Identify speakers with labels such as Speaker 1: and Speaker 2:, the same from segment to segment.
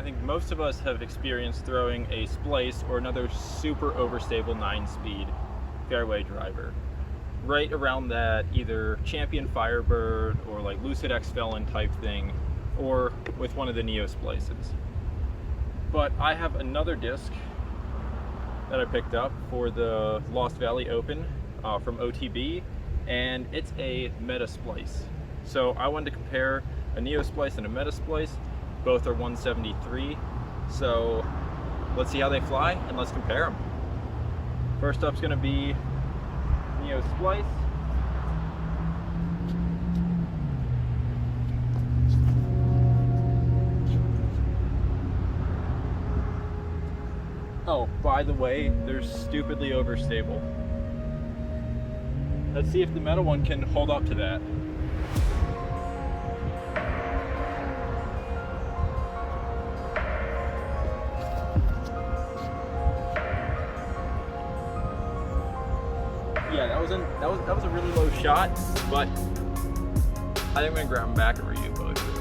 Speaker 1: I think most of us have experienced throwing a Splice or another super overstable 9-speed fairway driver right around that either Champion Firebird or like Lucid-X Felon type thing, or with one of the Neo Splices. But I have another disc that I picked up for the Lost Valley Open from OTB, and it's a Meta Splice. So I wanted to compare a Neo Splice and a Meta Splice. Both are 173, so let's see how they fly and let's compare them. First up's gonna be Neo Splice. Oh, by the way, they're stupidly overstable. Let's see if the Meta one can hold up to that. Yeah, that was a really low shot, but I think I'm gonna grab them back and review both of those.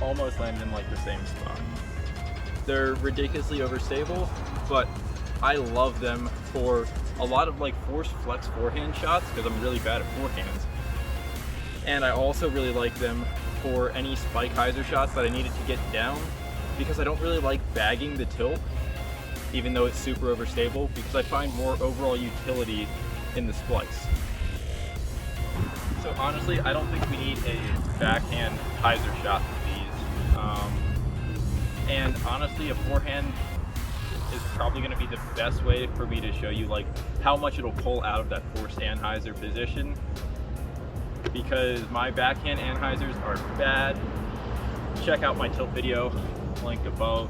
Speaker 1: Almost landed in like the same spot. They're ridiculously overstable, but I love them for a lot of like forced flex forehand shots because I'm really bad at forehands. And I also really like them for any spike hyzer shots that I needed to get down, because I don't really like bagging the tilt, even though it's super overstable, because I find more overall utility in the Splice. So honestly, I don't think we need a backhand hyzer shot with these. And honestly, a forehand is probably going to be the best way for me to show you like how much it'll pull out of that forced anhyzer position, because my backhand anhyzers are bad. Check out my tilt video, linked above.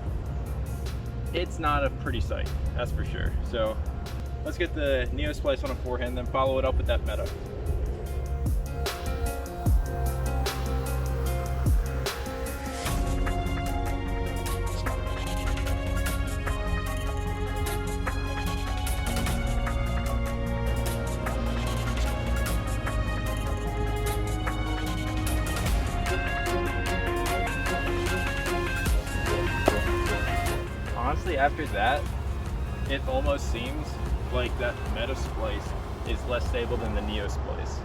Speaker 1: It's not a pretty sight, that's for sure. So let's get the Neo Splice on a forehand, then follow it up with that Meta. Honestly, after that, it almost seems like that Meta Splice is less stable than the Neo Splice.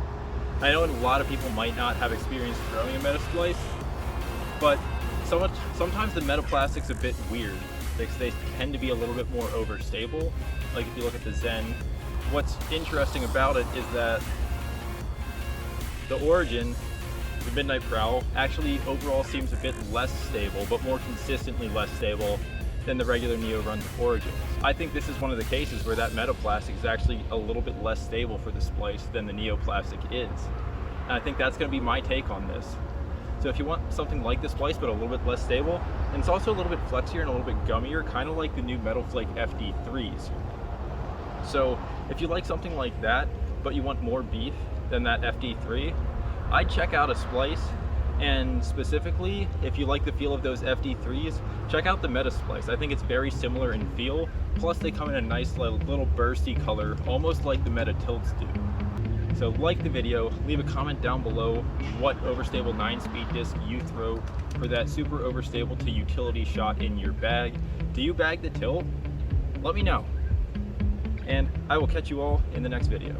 Speaker 1: I know a lot of people might not have experience throwing a Meta Splice, but sometimes the Meta Plastic's a bit weird. They tend to be a little bit more overstable. Like if you look at the Zen, what's interesting about it is that the Origin, the Midnight Prowl, actually overall seems a bit less stable, but more consistently less stable than the regular Neo runs of Origins. I think this is one of the cases where that Meta Plastic is actually a little bit less stable for the Splice than the Neo Plastic is. And I think that's going to be my take on this. So if you want something like the Splice but a little bit less stable, and it's also a little bit flexier and a little bit gummier, kind of like the new Metal Flake FD3s. So if you like something like that, but you want more beef than that FD3, I'd check out a Splice. And specifically, if you like the feel of those FD3s, check out the Meta Splice. I think it's very similar in feel, plus they come in a nice little bursty color, almost like the Meta Tilts do. So like the video, leave a comment down below what overstable 9-speed disc you throw for that super overstable to utility shot in your bag. Do you bag the tilt? Let me know. And I will catch you all in the next video.